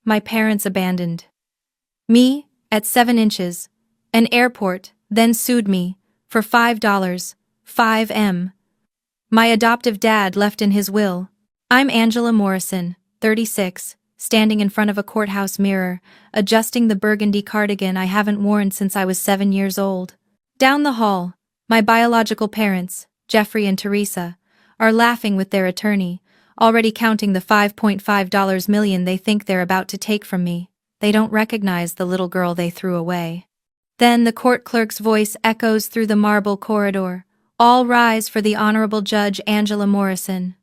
My parents abandoned me at 7 inches. An airport then sued me for $5, 5M. My adoptive dad left in his will. I'm Angela Morrison, 36, standing in front of a courthouse mirror, adjusting the burgundy cardigan I haven't worn since I was 7 years old. Down the hall, my biological parents, Jeffrey and Teresa, are laughing with their attorney, already counting the $5.5 million they think they're about to take from me. They don't recognize the little girl they threw away. Then the court clerk's voice echoes through the marble corridor. All rise for the Honorable Judge Angela Morrison.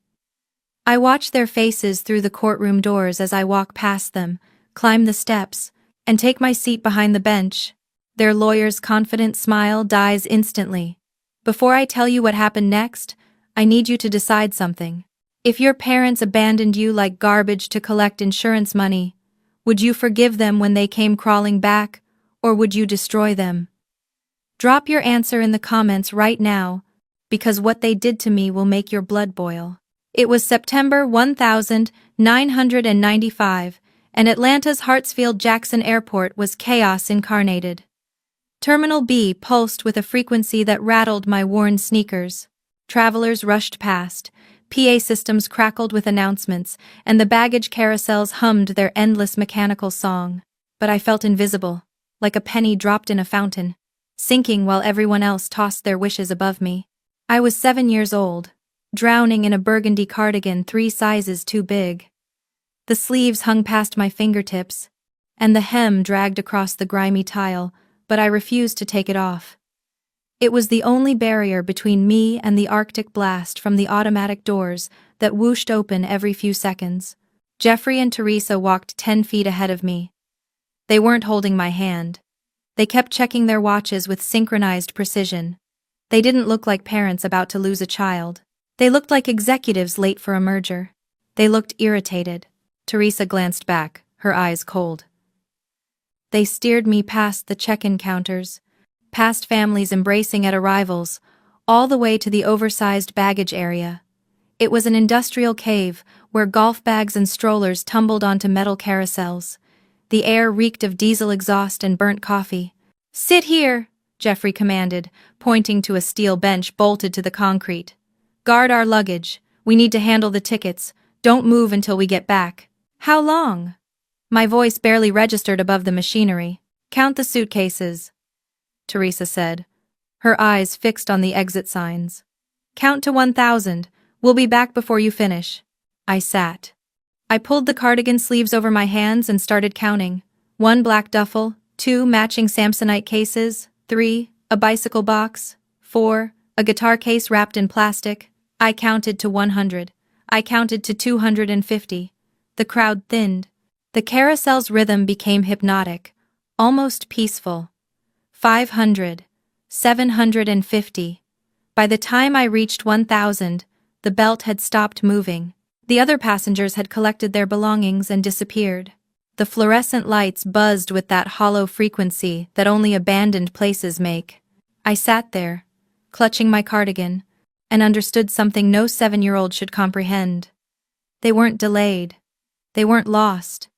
I watch their faces through the courtroom doors as I walk past them, climb the steps, and take my seat behind the bench. Their lawyer's confident smile dies instantly. Before I tell you what happened next, I need you to decide something. If your parents abandoned you like garbage to collect insurance money, would you forgive them when they came crawling back, or would you destroy them? Drop your answer in the comments right now, because what they did to me will make your blood boil. It was September 1995, and Atlanta's Hartsfield-Jackson Airport was chaos incarnated. Terminal B pulsed with a frequency that rattled my worn sneakers. Travelers rushed past, PA systems crackled with announcements, and the baggage carousels hummed their endless mechanical song. But I felt invisible, like a penny dropped in a fountain, sinking while everyone else tossed their wishes above me. I was 7 years old, drowning in a burgundy cardigan 3 sizes too big. The sleeves hung past my fingertips, and the hem dragged across the grimy tile, but I refused to take it off. It was the only barrier between me and the Arctic blast from the automatic doors that whooshed open every few seconds. Jeffrey and Teresa walked 10 feet ahead of me. They weren't holding my hand. They kept checking their watches with synchronized precision. They didn't look like parents about to lose a child. They looked like executives late for a merger. They looked irritated. Teresa glanced back, her eyes cold. They steered me past the check-in counters, past families embracing at arrivals, all the way to the oversized baggage area. It was an industrial cave where golf bags and strollers tumbled onto metal carousels. The air reeked of diesel exhaust and burnt coffee. "Sit here," Jeffrey commanded, pointing to a steel bench bolted to the concrete. "Guard our luggage. We need to handle the tickets. Don't move until we get back." "How long?" My voice barely registered above the machinery. "Count the suitcases," Teresa said, her eyes fixed on the exit signs. "Count to 1,000. We'll be back before you finish." I sat. I pulled the cardigan sleeves over my hands and started counting. 1 black duffel, 2 matching Samsonite cases, 3 a bicycle box, 4 a guitar case wrapped in plastic. I counted to 100. I counted to 250. The crowd thinned. The carousel's rhythm became hypnotic, almost peaceful. 500. 750. By the time I reached 1,000, the belt had stopped moving. The other passengers had collected their belongings and disappeared. The fluorescent lights buzzed with that hollow frequency that only abandoned places make. I sat there, clutching my cardigan, and understood something no 7-year-old should comprehend. They weren't delayed. They weren't lost.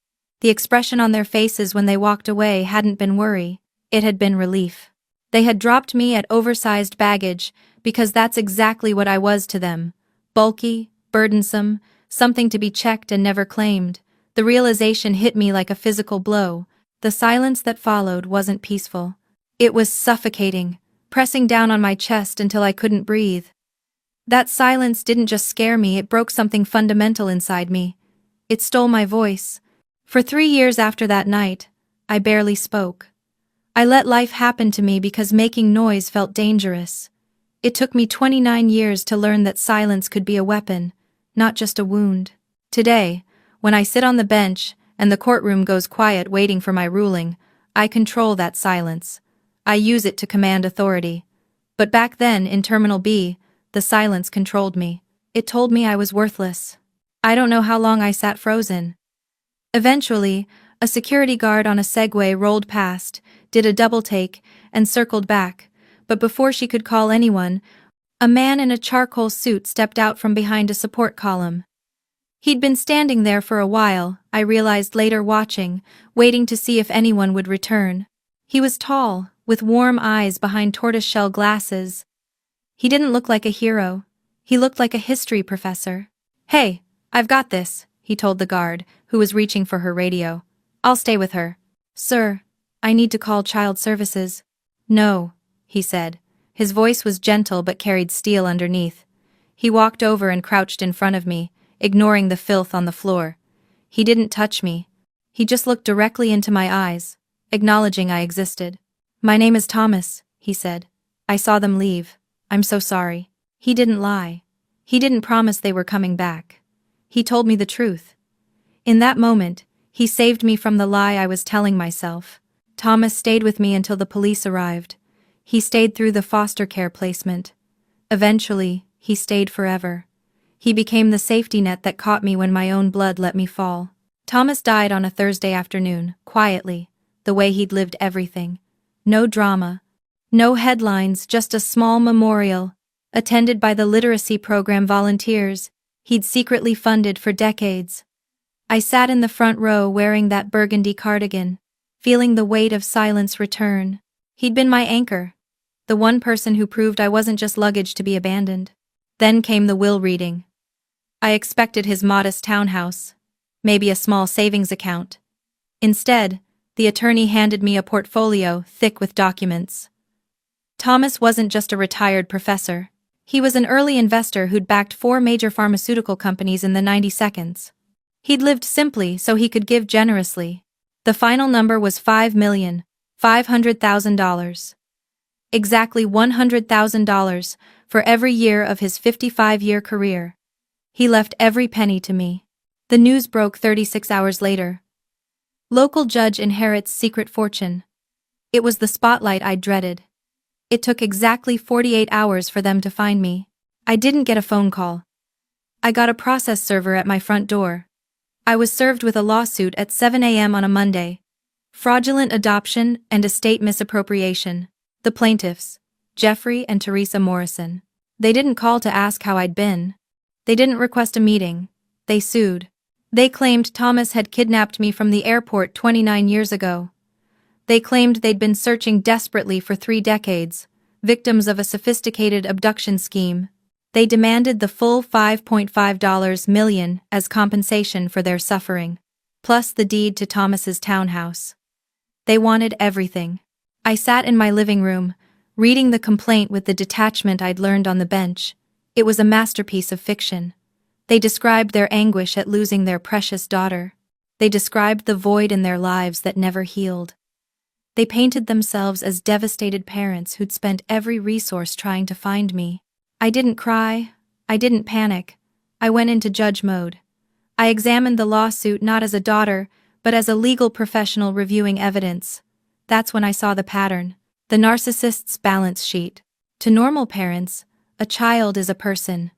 The expression on their faces when they walked away hadn't been worry, it had been relief. They had dropped me at oversized baggage because that's exactly what I was to them. Bulky, burdensome, something to be checked and never claimed. The realization hit me like a physical blow. The silence that followed wasn't peaceful. It was suffocating, pressing down on my chest until I couldn't breathe. That silence didn't just scare me, it broke something fundamental inside me. It stole my voice. For 3 years after that night, I barely spoke. I let life happen to me because making noise felt dangerous. It took me 29 years to learn that silence could be a weapon, not just a wound. Today, when I sit on the bench and the courtroom goes quiet waiting for my ruling, I control that silence. I use it to command authority. But back then, in Terminal B, the silence controlled me. It told me I was worthless. I don't know how long I sat frozen. Eventually, a security guard on a Segway rolled past, did a double take, and circled back. But before she could call anyone, a man in a charcoal suit stepped out from behind a support column. He'd been standing there for a while, I realized later, watching, waiting to see if anyone would return. He was tall, with warm eyes behind tortoiseshell glasses. He didn't look like a hero. He looked like a history professor. "Hey, I've got this," he told the guard, who was reaching for her radio. "I'll stay with her." "Sir, I need to call child services." "No," he said. His voice was gentle but carried steel underneath. He walked over and crouched in front of me, ignoring the filth on the floor. He didn't touch me. He just looked directly into my eyes, acknowledging I existed. "My name is Thomas," he said. "I saw them leave. I'm so sorry." He didn't lie. He didn't promise they were coming back. He told me the truth. In that moment, he saved me from the lie I was telling myself. Thomas stayed with me until the police arrived. He stayed through the foster care placement. Eventually, he stayed forever. He became the safety net that caught me when my own blood let me fall. Thomas died on a Thursday afternoon, quietly, the way he'd lived everything. No drama. No headlines, just a small memorial, attended by the literacy program volunteers he'd secretly funded for decades. I sat in the front row wearing that burgundy cardigan, feeling the weight of silence return. He'd been my anchor, the one person who proved I wasn't just luggage to be abandoned. Then came the will reading. I expected his modest townhouse, maybe a small savings account. Instead, the attorney handed me a portfolio thick with documents. Thomas wasn't just a retired professor. He was an early investor who'd backed 4 major pharmaceutical companies in the 90s. He'd lived simply so he could give generously. The final number was $5,500,000. Exactly $100,000 for every year of his 55-year career. He left every penny to me. The news broke 36 hours later. Local judge inherits secret fortune. It was the spotlight I dreaded. It took exactly 48 hours for them to find me. I didn't get a phone call. I got a process server at my front door. I was served with a lawsuit at 7 a.m. on a Monday. Fraudulent adoption and estate misappropriation. The plaintiffs, Jeffrey and Teresa Morrison. They didn't call to ask how I'd been. They didn't request a meeting. They sued. They claimed Thomas had kidnapped me from the airport 29 years ago. They claimed they'd been searching desperately for 3 decades, victims of a sophisticated abduction scheme. They demanded the full $5.5 million as compensation for their suffering, plus the deed to Thomas's townhouse. They wanted everything. I sat in my living room, reading the complaint with the detachment I'd learned on the bench. It was a masterpiece of fiction. They described their anguish at losing their precious daughter. They described the void in their lives that never healed. They painted themselves as devastated parents who'd spent every resource trying to find me. I didn't cry. I didn't panic. I went into judge mode. I examined the lawsuit not as a daughter, but as a legal professional reviewing evidence. That's when I saw the pattern. The narcissist's balance sheet. To normal parents, a child is a person.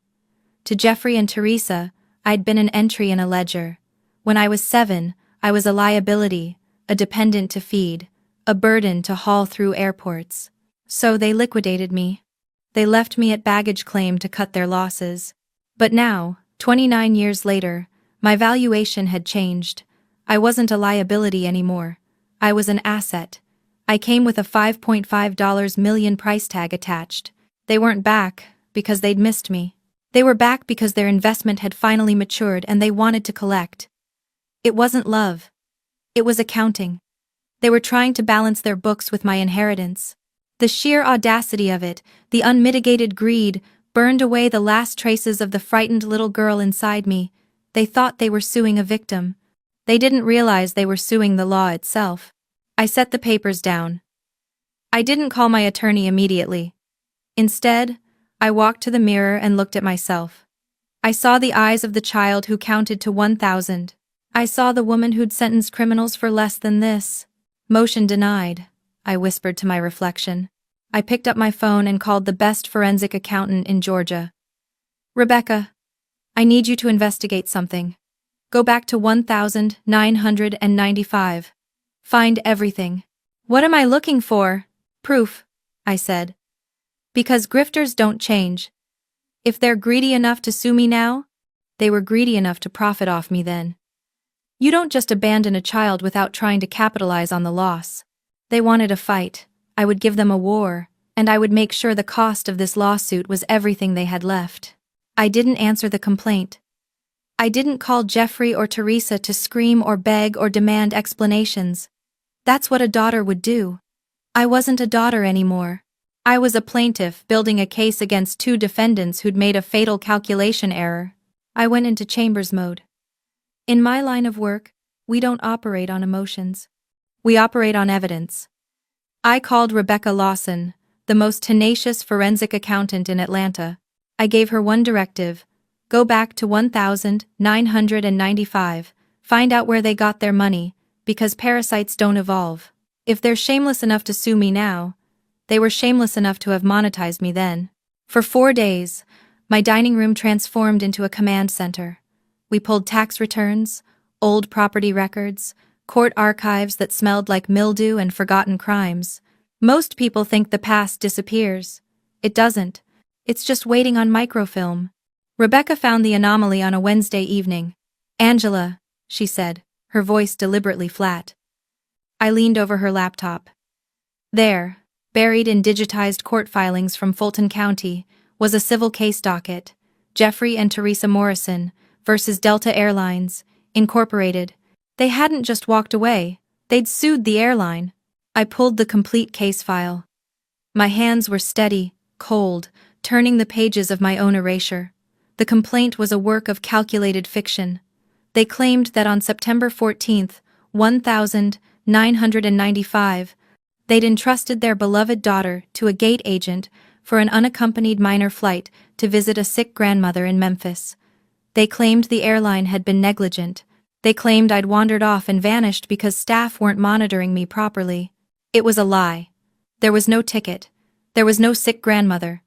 To Jeffrey and Teresa, I'd been an entry in a ledger. When I was 7, I was a liability, a dependent to feed, a burden to haul through airports. So they liquidated me. They left me at baggage claim to cut their losses. But now, 29 years later, my valuation had changed. I wasn't a liability anymore. I was an asset. I came with a $5.5 million price tag attached. They weren't back because they'd missed me. They were back because their investment had finally matured and they wanted to collect. It wasn't love. It was accounting. They were trying to balance their books with my inheritance. The sheer audacity of it, the unmitigated greed, burned away the last traces of the frightened little girl inside me. They thought they were suing a victim. They didn't realize they were suing the law itself. I set the papers down. I didn't call my attorney immediately. Instead, I walked to the mirror and looked at myself. I saw the eyes of the child who counted to 1,000. I saw the woman who'd sentenced criminals for less than this. Motion denied, I whispered to my reflection. I picked up my phone and called the best forensic accountant in Georgia. "Rebecca, I need you to investigate something. Go back to 1995. Find everything." "What am I looking for?" "Proof," I said. "Because grifters don't change. If they're greedy enough to sue me now, They were greedy enough to profit off me then. You don't just abandon a child without trying to capitalize on the loss. They wanted a fight. I would give them a war, and I would make sure the cost of this lawsuit was everything they had left. I didn't answer the complaint. I didn't call Jeffrey or Teresa to scream or beg or demand explanations. That's what a daughter would do. I wasn't a daughter anymore. I was a plaintiff building a case against two defendants who'd made a fatal calculation error. I went into Chambers mode. In my line of work, we don't operate on emotions. We operate on evidence. I called Rebecca Lawson, the most tenacious forensic accountant in Atlanta. I gave her one directive: go back to 1995, find out where they got their money, because parasites don't evolve. If they're shameless enough to sue me now, they were shameless enough to have monetized me then. For 4 days, my dining room transformed into a command center. We pulled tax returns, old property records, court archives that smelled like mildew and forgotten crimes. Most people think the past disappears. It doesn't. It's just waiting on microfilm. Rebecca found the anomaly on a Wednesday evening. "Angela," she said, her voice deliberately flat. I leaned over her laptop. There, buried in digitized court filings from Fulton County, was a civil case docket. Jeffrey and Teresa Morrison versus Delta Airlines, Incorporated. They hadn't just walked away, they'd sued the airline. I pulled the complete case file. My hands were steady, cold, turning the pages of my own erasure. The complaint was a work of calculated fiction. They claimed that on September 14, 1995, they'd entrusted their beloved daughter to a gate agent for an unaccompanied minor flight to visit a sick grandmother in Memphis. They claimed the airline had been negligent. They claimed I'd wandered off and vanished because staff weren't monitoring me properly. It was a lie. There was no ticket. There was no sick grandmother.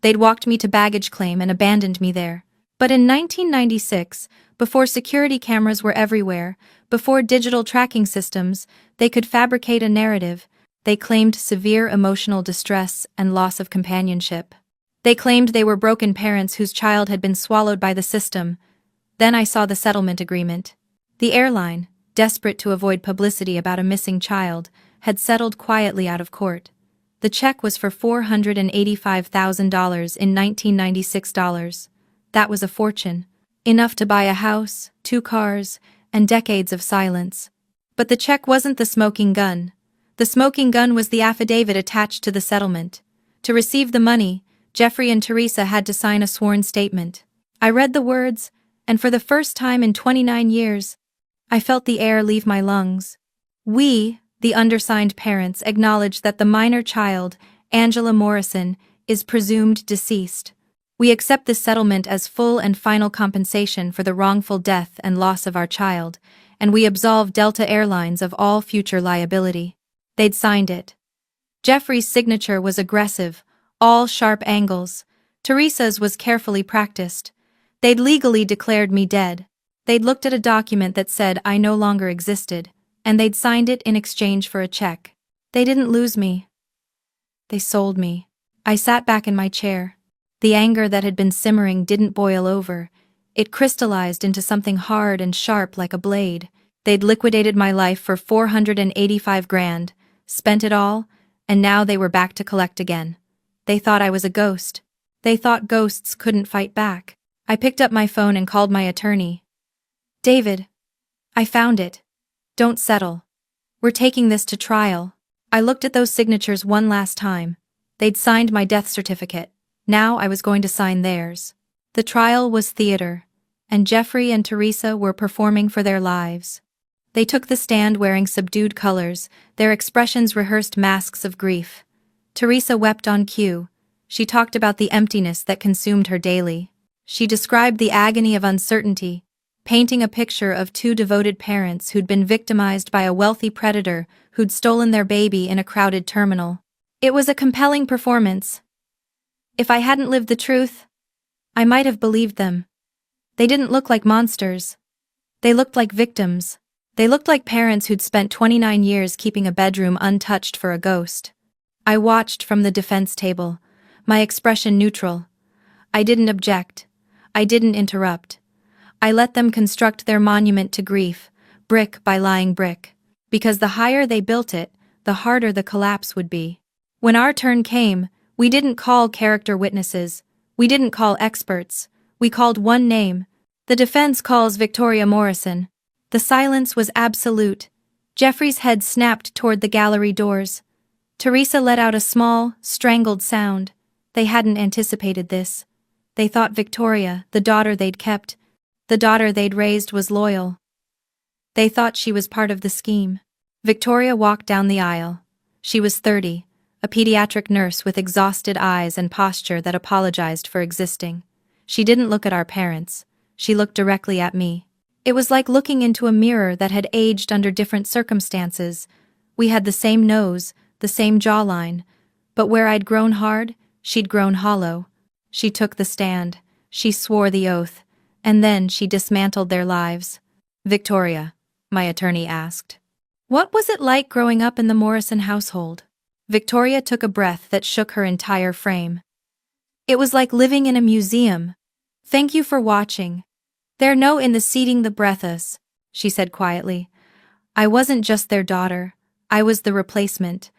They'd walked me to baggage claim and abandoned me there. But in 1996, before security cameras were everywhere, before digital tracking systems, they could fabricate a narrative. They claimed severe emotional distress and loss of companionship. They claimed they were broken parents whose child had been swallowed by the system. Then I saw the settlement agreement. The airline, desperate to avoid publicity about a missing child, had settled quietly out of court. The check was for $485,000 in 1996 dollars. That was a fortune. Enough to buy a house, 2 cars, and decades of silence. But the check wasn't the smoking gun. The smoking gun was the affidavit attached to the settlement. To receive the money, Jeffrey and Teresa had to sign a sworn statement. I read the words, and for the first time in 29 years, I felt the air leave my lungs. We, the undersigned parents, acknowledge that the minor child, Angela Morrison, is presumed deceased. We accept this settlement as full and final compensation for the wrongful death and loss of our child, and we absolve Delta Airlines of all future liability. They'd signed it. Jeffrey's signature was aggressive, all sharp angles. Teresa's was carefully practiced. They'd legally declared me dead. They'd looked at a document that said I no longer existed, and they'd signed it in exchange for a check. They didn't lose me. They sold me. I sat back in my chair. The anger that had been simmering didn't boil over. It crystallized into something hard and sharp like a blade. They'd liquidated my life for $485,000, spent it all, and now they were back to collect again. They thought I was a ghost. They thought ghosts couldn't fight back. I picked up my phone and called my attorney. "David, I found it. Don't settle. We're taking this to trial." I looked at those signatures one last time. They'd signed my death certificate. Now I was going to sign theirs. The trial was theater, and Jeffrey and Teresa were performing for their lives. They took the stand wearing subdued colors, their expressions rehearsed masks of grief. Teresa wept on cue. She talked about the emptiness that consumed her daily. She described the agony of uncertainty, painting a picture of 2 devoted parents who'd been victimized by a wealthy predator who'd stolen their baby in a crowded terminal. It was a compelling performance. If I hadn't lived the truth, I might have believed them. They didn't look like monsters. They looked like victims. They looked like parents who'd spent 29 years keeping a bedroom untouched for a ghost. I watched from the defense table, my expression neutral. I didn't object. I didn't interrupt. I let them construct their monument to grief, brick by lying brick. Because the higher they built it, the harder the collapse would be. When our turn came, we didn't call character witnesses, we didn't call experts, we called one name. The defense calls Victoria Morrison. The silence was absolute. Jeffrey's head snapped toward the gallery doors. Teresa let out a small, strangled sound. They hadn't anticipated this. They thought Victoria, the daughter they'd kept, the daughter they'd raised, was loyal. They thought she was part of the scheme. Victoria walked down the aisle. She was 30, a pediatric nurse with exhausted eyes and posture that apologized for existing. She didn't look at our parents. She looked directly at me. It was like looking into a mirror that had aged under different circumstances. We had the same nose, the same jawline, but where I'd grown hard, she'd grown hollow. She took the stand. She swore the oath. And then she dismantled their lives. Victoria, my attorney asked. What was it like growing up in the Morrison household? Victoria took a breath that shook her entire frame. It was like living in a museum. Thank you for watching. There no in the seating the breathas, she said quietly. I wasn't just their daughter. I was the replacement.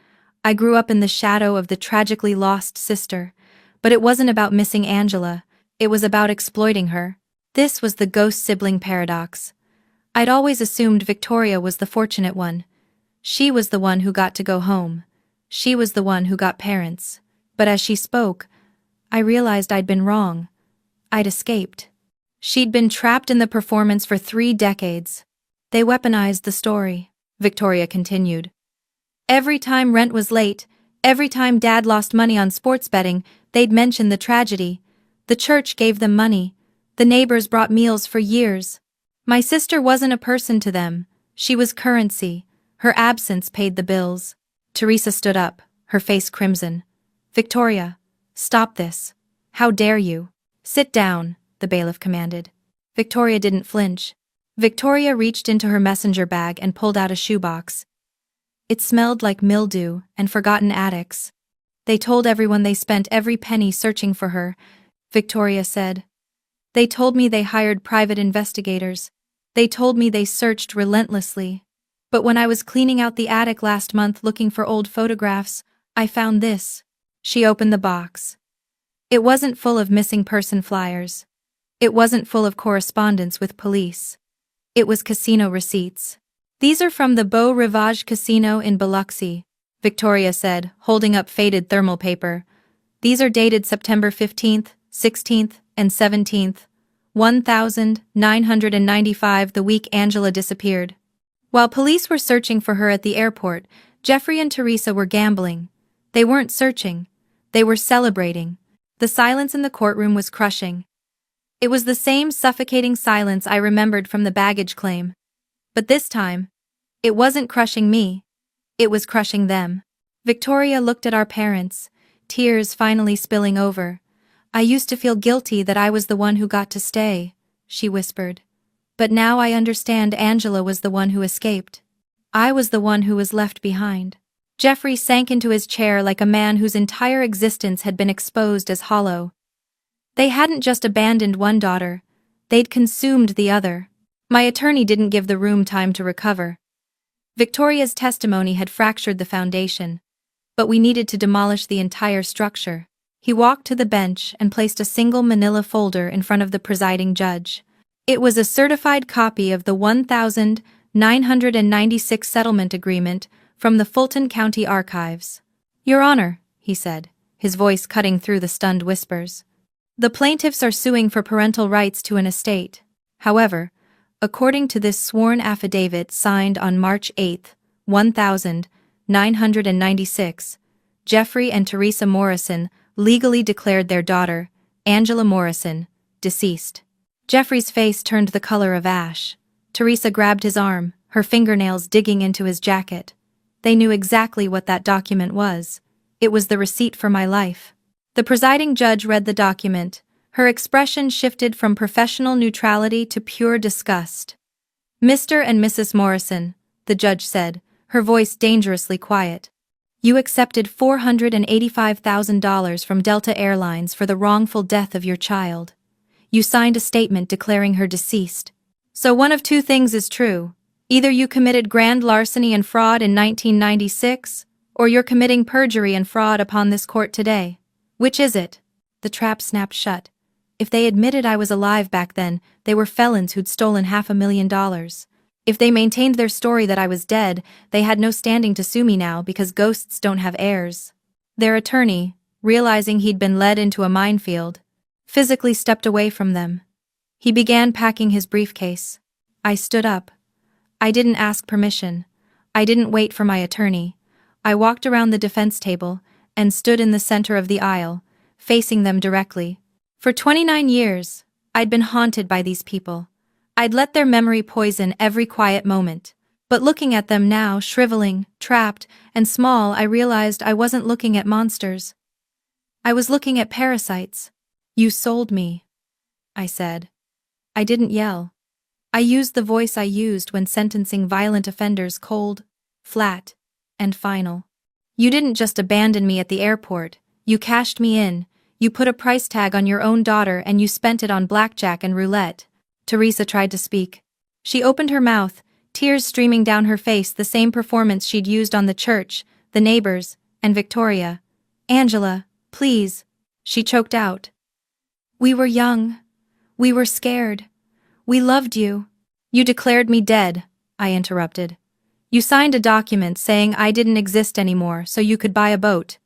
I grew up in the shadow of the tragically lost sister. But it wasn't about missing Angela. It was about exploiting her. This was the ghost-sibling paradox. I'd always assumed Victoria was the fortunate one. She was the one who got to go home. She was the one who got parents. But as she spoke, I realized I'd been wrong. I'd escaped. She'd been trapped in the performance for 3 decades. They weaponized the story, Victoria continued. Every time rent was late, every time Dad lost money on sports betting, they'd mention the tragedy. The church gave them money. The neighbors brought meals for years. My sister wasn't a person to them. She was currency. Her absence paid the bills. Teresa stood up, her face crimson. Victoria, stop this. How dare you? Sit down, the bailiff commanded. Victoria didn't flinch. Victoria reached into her messenger bag and pulled out a shoebox. It smelled like mildew and forgotten attics. They told everyone they spent every penny searching for her, Victoria said. They told me they hired private investigators. They told me they searched relentlessly. But when I was cleaning out the attic last month looking for old photographs, I found this. She opened the box. It wasn't full of missing person flyers. It wasn't full of correspondence with police. It was casino receipts. These are from the Beau Rivage Casino in Biloxi, Victoria said, holding up faded thermal paper. These are dated September 15th, 16th, and 17th, 1995, the week Angela disappeared. While police were searching for her at the airport, Jeffrey and Teresa were gambling. They weren't searching. They were celebrating. The silence in the courtroom was crushing. It was the same suffocating silence I remembered from the baggage claim. But this time, it wasn't crushing me. It was crushing them. Victoria looked at our parents, tears finally spilling over. I used to feel guilty that I was the one who got to stay, she whispered. But now I understand Angela was the one who escaped. I was the one who was left behind. Jeffrey sank into his chair like a man whose entire existence had been exposed as hollow. They hadn't just abandoned one daughter, they'd consumed the other. My attorney didn't give the room time to recover. Victoria's testimony had fractured the foundation, but we needed to demolish the entire structure. He walked to the bench and placed a single manila folder in front of the presiding judge. It was a certified copy of the 1996 settlement agreement from the Fulton County Archives. Your Honor, he said, his voice cutting through the stunned whispers. The plaintiffs are suing for parental rights to an estate. However, according to this sworn affidavit signed on March 8, 1996, Jeffrey and Teresa Morrison legally declared their daughter, Angela Morrison, deceased. Jeffrey's face turned the color of ash. Teresa grabbed his arm, her fingernails digging into his jacket. They knew exactly what that document was. It was the receipt for my life. The presiding judge read the document. Her expression shifted from professional neutrality to pure disgust. Mr. and Mrs. Morrison, the judge said, her voice dangerously quiet. You accepted $485,000 from Delta Airlines for the wrongful death of your child. You signed a statement declaring her deceased. So one of two things is true. Either you committed grand larceny and fraud in 1996, or you're committing perjury and fraud upon this court today. Which is it? The trap snapped shut. If they admitted I was alive back then, they were felons who'd stolen $500,000. If they maintained their story that I was dead, they had no standing to sue me now because ghosts don't have heirs. Their attorney, realizing he'd been led into a minefield, physically stepped away from them. He began packing his briefcase. I stood up. I didn't ask permission. I didn't wait for my attorney. I walked around the defense table and stood in the center of the aisle, facing them directly. For 29 years, I'd been haunted by these people. I'd let their memory poison every quiet moment. But looking at them now, shriveling, trapped, and small, I realized I wasn't looking at monsters. I was looking at parasites. You sold me, I said. I didn't yell. I used the voice I used when sentencing violent offenders, cold, flat, and final. You didn't just abandon me at the airport. You cashed me in. You put a price tag on your own daughter and you spent it on blackjack and roulette. Teresa tried to speak. She opened her mouth, tears streaming down her face, the same performance she'd used on the church, the neighbors, and Victoria. Angela, please, she choked out. We were young. We were scared. We loved you. You declared me dead, I interrupted. You signed a document saying I didn't exist anymore so you could buy a boat.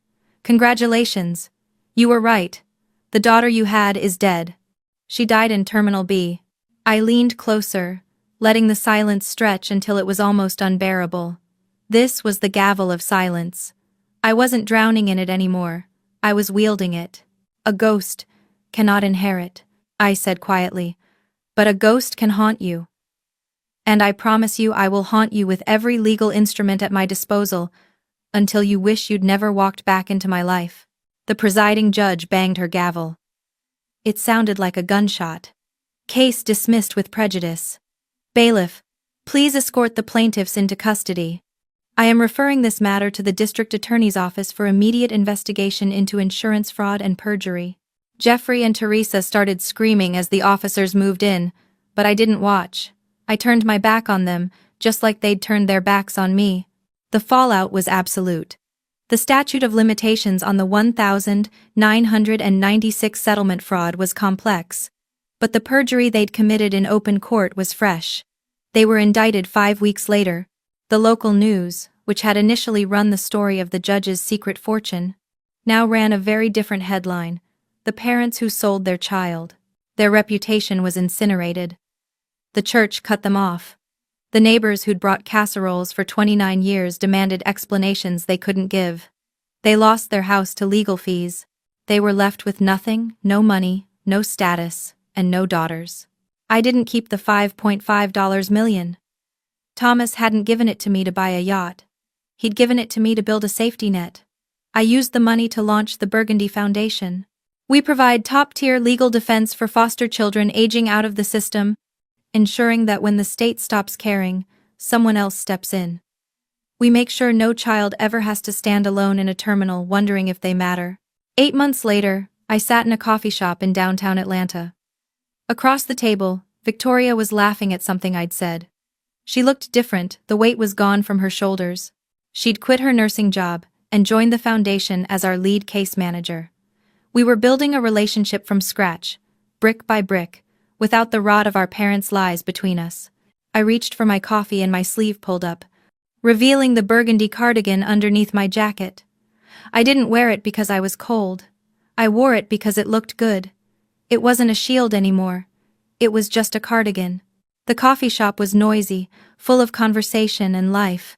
Congratulations. You were right. The daughter you had is dead. She died in Terminal B. I leaned closer, letting the silence stretch until it was almost unbearable. This was the gavel of silence. I wasn't drowning in it anymore. I was wielding it. A ghost cannot inherit, I said quietly, but a ghost can haunt you. And I promise you I will haunt you with every legal instrument at my disposal until you wish you'd never walked back into my life. The presiding judge banged her gavel. It sounded like a gunshot. Case dismissed with prejudice. Bailiff, please escort the plaintiffs into custody. I am referring this matter to the district attorney's office for immediate investigation into insurance fraud and perjury. Jeffrey and Teresa started screaming as the officers moved in, but I didn't watch. I turned my back on them, just like they'd turned their backs on me. The fallout was absolute. The statute of limitations on the 1,996 settlement fraud was complex, but the perjury they'd committed in open court was fresh. They were indicted 5 weeks later. The local news, which had initially run the story of the judge's secret fortune, now ran a very different headline: the parents who sold their child. Their reputation was incinerated. The church cut them off. The neighbors who'd brought casseroles for 29 years demanded explanations they couldn't give. They lost their house to legal fees. They were left with nothing, no money, no status, and no daughters. I didn't keep the $5.5 million. Thomas hadn't given it to me to buy a yacht. He'd given it to me to build a safety net. I used the money to launch the Burgundy Foundation. We provide top-tier legal defense for foster children aging out of the system, ensuring that when the state stops caring, someone else steps in. We make sure no child ever has to stand alone in a terminal wondering if they matter. 8 months later, I sat in a coffee shop in downtown Atlanta. Across the table, Victoria was laughing at something I'd said. She looked different, the weight was gone from her shoulders. She'd quit her nursing job and joined the foundation as our lead case manager. We were building a relationship from scratch, brick by brick, without the rot of our parents' lies between us. I reached for my coffee and my sleeve pulled up, revealing the burgundy cardigan underneath my jacket. I didn't wear it because I was cold. I wore it because it looked good. It wasn't a shield anymore. It was just a cardigan. The coffee shop was noisy, full of conversation and life.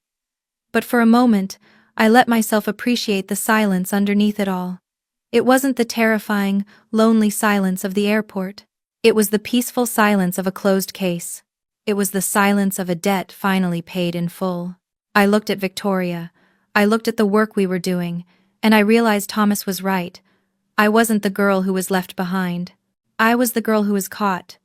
But for a moment, I let myself appreciate the silence underneath it all. It wasn't the terrifying, lonely silence of the airport. It was the peaceful silence of a closed case. It was the silence of a debt finally paid in full. I looked at Victoria. I looked at the work we were doing, and I realized Thomas was right. I wasn't the girl who was left behind. I was the girl who was caught,